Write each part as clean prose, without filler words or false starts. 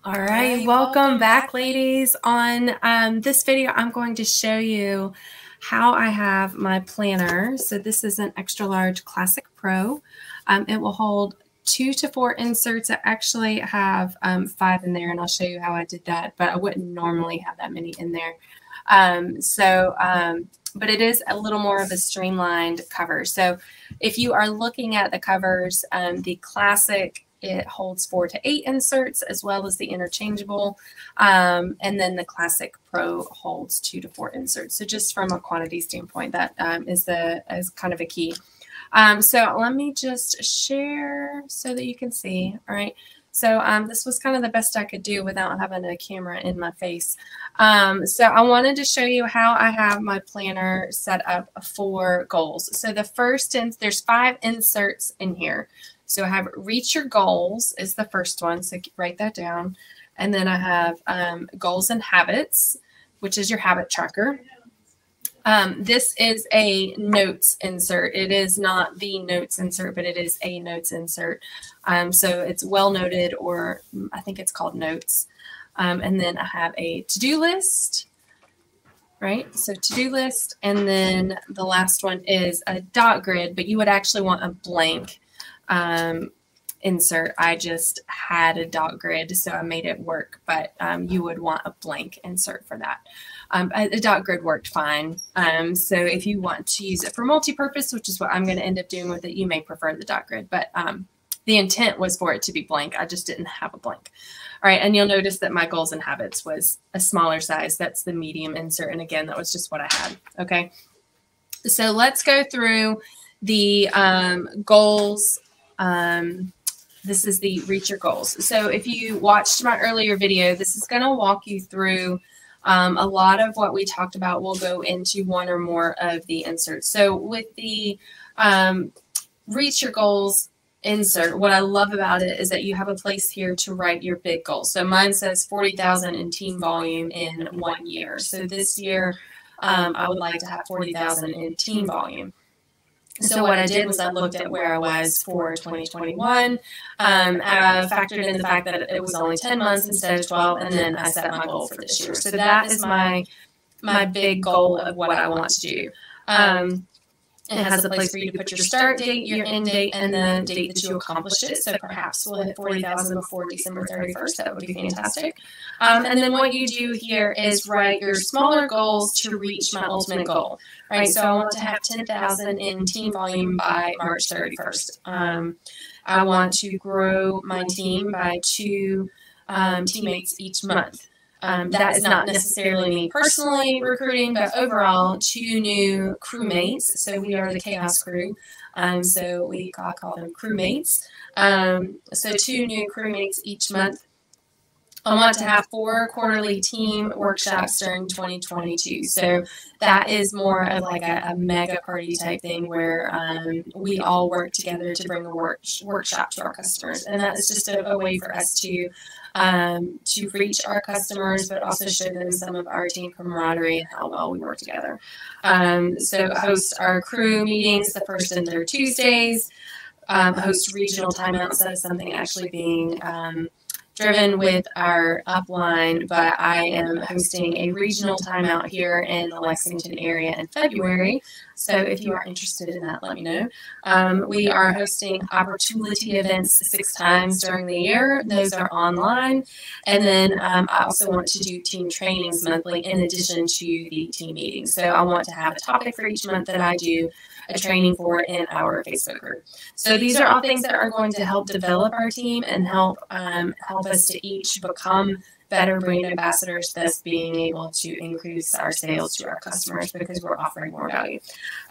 All right, welcome back, ladies. On this video, I'm going to show you how I have my planner. So this is an extra large Classic Pro. It will hold 2 to 4 inserts. I actually have 5 in there, and I'll show you how I did that, but I wouldn't normally have that many in there. But it is a little more of a streamlined cover. So if you are looking at the covers, the Classic, it holds 4 to 8 inserts, as well as the interchangeable. And then the Classic Pro holds 2 to 4 inserts. So just from a quantity standpoint, that is kind of a key. So let me just share so that you can see. All right. So this was kind of the best I could do without having a camera in my face. So I wanted to show you how I have my planner set up for goals. So the first, there's 5 inserts in here. So I have Reach Your Goals is the first one, so write that down. And then I have Goals and Habits, which is your habit tracker. This is a notes insert. It is not the notes insert, but it is a notes insert. So it's well noted, or I think it's called notes. And then I have a to-do list, right? So to-do list. And then the last one is a dot grid, but you would actually want a blank insert. I just had a dot grid, so I made it work, but you would want a blank insert for that. A dot grid worked fine. So if you want to use it for multi-purpose, which is what I'm going to end up doing with it, you may prefer the dot grid, but the intent was for it to be blank. I just didn't have a blank. All right, and you'll notice that my Goals and Habits was a smaller size. That's the medium insert, and again, that was just what I had. Okay, so let's go through the goals. This is the Reach Your Goals. So if you watched my earlier video, this is going to walk you through a lot of what we talked about. We'll go into one or more of the inserts. So with the Reach Your Goals insert, what I love about it is that you have a place here to write your big goals. So mine says 40,000 in team volume in 1 year. So this year, I would like to have 40,000 in team volume. So what I did was I looked at where I was for 2021. I factored in the fact that it was only 10 months instead of 12, and then I set my goal for this year. So that is my big goal of what I want to do. It has a place for you to put your start date, your end date, and the date that you accomplished it. So perhaps we'll hit 40,000 before December 31st. That would be fantastic. And then what you do here is write your smaller goals to reach my ultimate goal. Right, so I want to have 10,000 in team volume by March 31st. I want to grow my team by 2 teammates each month. That is not necessarily me personally recruiting, but overall 2 new crewmates. So we are the Chaos Crew. So I call them crewmates. So 2 new crewmates each month. I want to have 4 quarterly team workshops during 2022. So that is more of like a mega party type thing where we all work together to bring a workshop to our customers. And that is just a way for us to reach our customers, but also show them some of our team camaraderie and how well we work together. So host our crew meetings the first and third Tuesdays, host regional timeouts. That is something actually being driven with our upline, but I am hosting a regional timeout here in the Lexington area in February. So if you are interested in that, let me know. We are hosting opportunity events 6 times during the year. Those are online. And then I also want to do team trainings monthly in addition to the team meetings. So I want to have a topic for each month that I do a training for in our Facebook group. So these are all things that are going to help develop our team and help us to each become better brand ambassadors, thus being able to increase our sales to our customers because we're offering more value.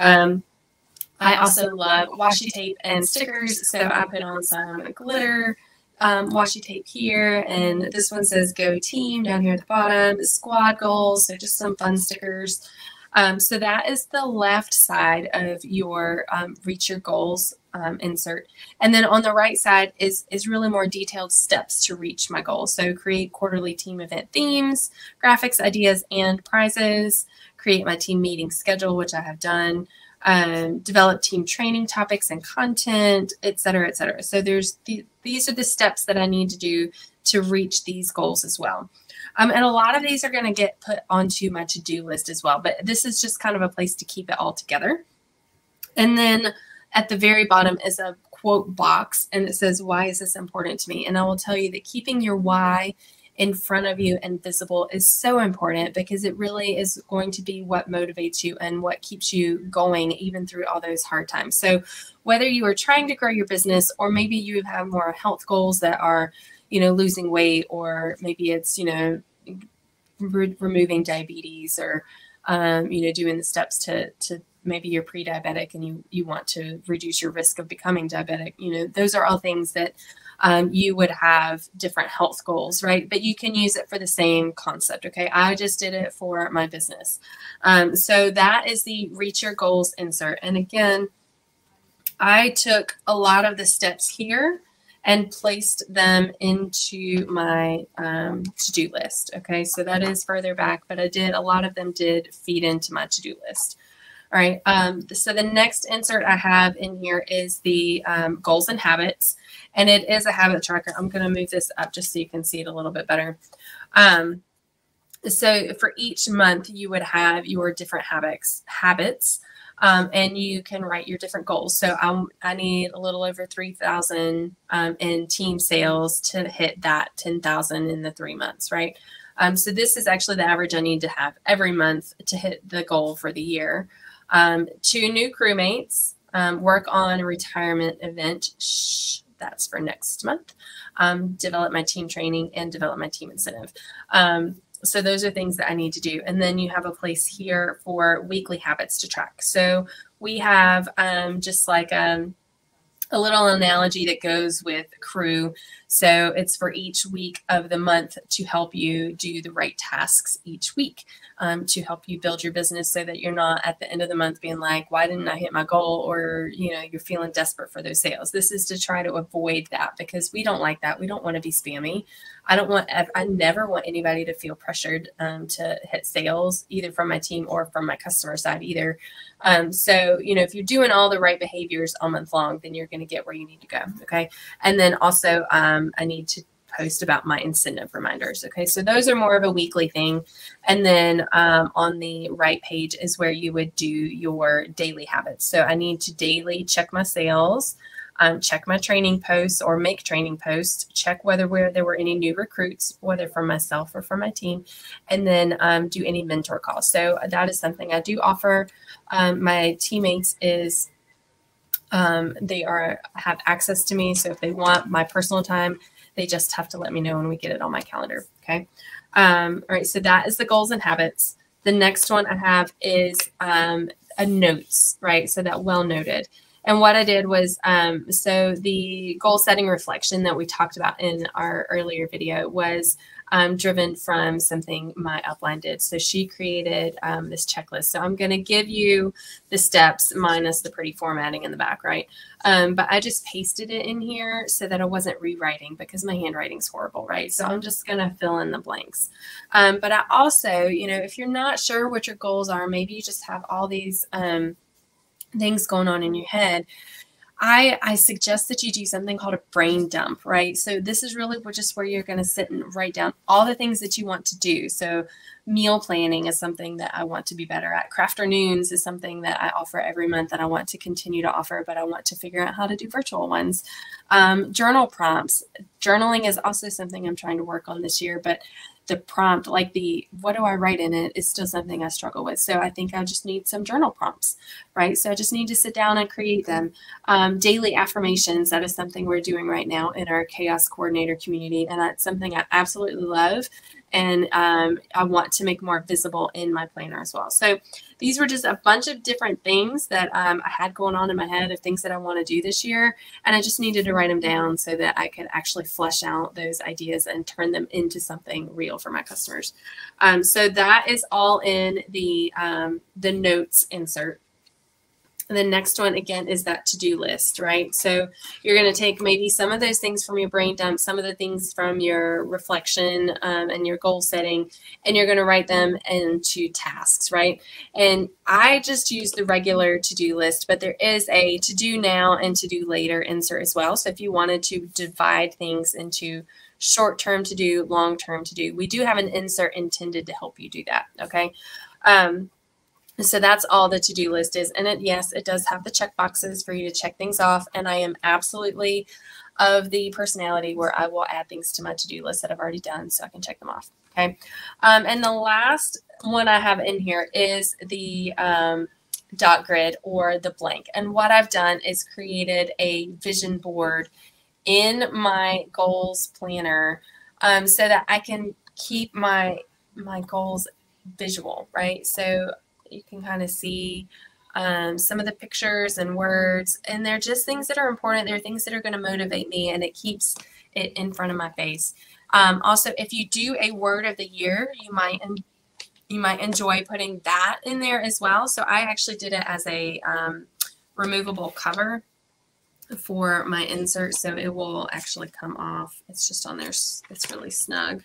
I also love washi tape and stickers, so I put on some glitter washi tape here, and this one says Go Team down here at the bottom, squad goals, so just some fun stickers. So that is the left side of your Reach Your Goals insert. And then on the right side is really more detailed steps to reach my goal. So create quarterly team event themes, graphics, ideas, and prizes, create my team meeting schedule, which I have done, develop team training topics and content, et cetera, et cetera. So these are the steps that I need to do to reach these goals as well. And a lot of these are going to get put onto my to-do list as well, but this is just kind of a place to keep it all together. And then at the very bottom is a quote box, and it says, why is this important to me? And I will tell you that keeping your why in front of you and visible is so important, because it really is going to be what motivates you and what keeps you going even through all those hard times. So whether you are trying to grow your business, or maybe you have more health goals that are, you know, losing weight, or maybe it's, you know, removing diabetes, or, you know, doing the steps to maybe you're pre-diabetic and you want to reduce your risk of becoming diabetic. You know, those are all things that you would have different health goals, right? But you can use it for the same concept. Okay. I just did it for my business. So that is the reach your goals insert. And again, I took a lot of the steps here and placed them into my to-do list. Okay. So that is further back, but a lot of them did feed into my to-do list. All right. So the next insert I have in here is the goals and habits, and it is a habit tracker. I'm going to move this up just so you can see it a little bit better. So for each month, you would have your different habits, and you can write your different goals. So I need a little over 3,000 in team sales to hit that 10,000 in the 3 months, right? So this is actually the average I need to have every month to hit the goal for the year. 2 new crewmates, work on a retirement event. That's for next month. Develop my team training and develop my team incentive. So those are things that I need to do. And then you have a place here for weekly habits to track. So we have just like a little analogy that goes with crew. So it's for each week of the month to help you do the right tasks each week, to help you build your business so that you're not at the end of the month being like, why didn't I hit my goal? Or, you know, you're feeling desperate for those sales. This is to try to avoid that, because we don't like that. We don't want to be spammy. I never want anybody to feel pressured to hit sales, either from my team or from my customer side either. So, you know, if you're doing all the right behaviors all month long, then you're going to get where you need to go. Okay. And then also, I need to post about my incentive reminders. Okay. So those are more of a weekly thing. And then, on the right page is where you would do your daily habits. So I need to daily check my sales, check my training posts or make training posts, check where there were any new recruits, whether from myself or from my team, and then do any mentor calls. So that is something I do offer. My teammates is they have access to me. So if they want my personal time, they just have to let me know when we get it on my calendar. Okay. All right. So that is the goals and habits. The next one I have is a notes, right? So that well noted. And what I did was, so the goal setting reflection that we talked about in our earlier video was driven from something my upline did. So she created this checklist. So I'm going to give you the steps minus the pretty formatting in the back, right? But I just pasted it in here so that I wasn't rewriting, because my handwriting's horrible, right? So I'm just going to fill in the blanks. But I also, you know, if you're not sure what your goals are, maybe you just have all these things going on in your head, I suggest that you do something called a brain dump, right? So this is really just where you're going to sit and write down all the things that you want to do. So meal planning is something that I want to be better at. Crafternoons is something that I offer every month that I want to continue to offer, but I want to figure out how to do virtual ones. Journal prompts. Journaling is also something I'm trying to work on this year, but the prompt, like what do I write in it, is still something I struggle with. So I think I just need some journal prompts, right? So I just need to sit down and create them. Daily affirmations, that is something we're doing right now in our Chaos Coordinator community. And that's something I absolutely love. And I want to make more visible in my planner as well. So these were just a bunch of different things that I had going on in my head of things that I want to do this year. And I just needed to write them down so that I could actually flesh out those ideas and turn them into something real for my customers. So that is all in the notes insert. And the next one, again, is that to-do list, right? So you're going to take maybe some of those things from your brain dump, some of the things from your reflection and your goal setting, and you're going to write them into tasks, right? And I just use the regular to-do list, but there is a to-do now and to-do later insert as well. So if you wanted to divide things into short-term to do, long-term to do. We do have an insert intended to help you do that, okay? So that's all the to-do list is. And yes, it does have the check boxes for you to check things off. And I am absolutely of the personality where I will add things to my to-do list that I've already done so I can check them off. Okay. And the last one I have in here is the dot grid or the blank. And what I've done is created a vision board in my goals planner so that I can keep my goals visual, right? So you can kind of see some of the pictures and words, and they're just things that are important. They're things that are going to motivate me, and it keeps it in front of my face. Also, if you do a word of the year, you might enjoy putting that in there as well. So I actually did it as a removable cover for my insert, so it will actually come off. It's just on there. It's really snug.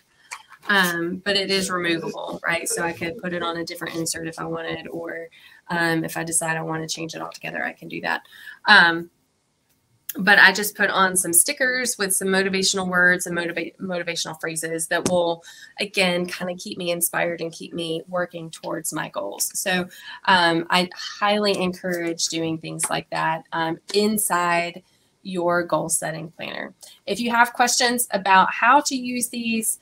But it is removable, right? So I could put it on a different insert if I wanted, or if I decide I want to change it altogether, I can do that. But I just put on some stickers with some motivational words and motivational phrases that will, again, kind of keep me inspired and keep me working towards my goals. So I highly encourage doing things like that inside your goal setting planner. If you have questions about how to use these,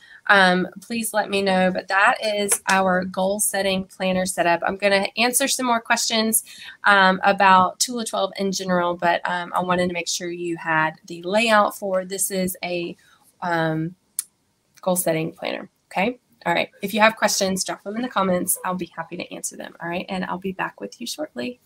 please let me know. But that is our goal setting planner setup. I'm going to answer some more questions about Tula 12 in general, but I wanted to make sure you had the layout for this is a goal setting planner. Okay. All right. If you have questions, drop them in the comments. I'll be happy to answer them. All right. And I'll be back with you shortly.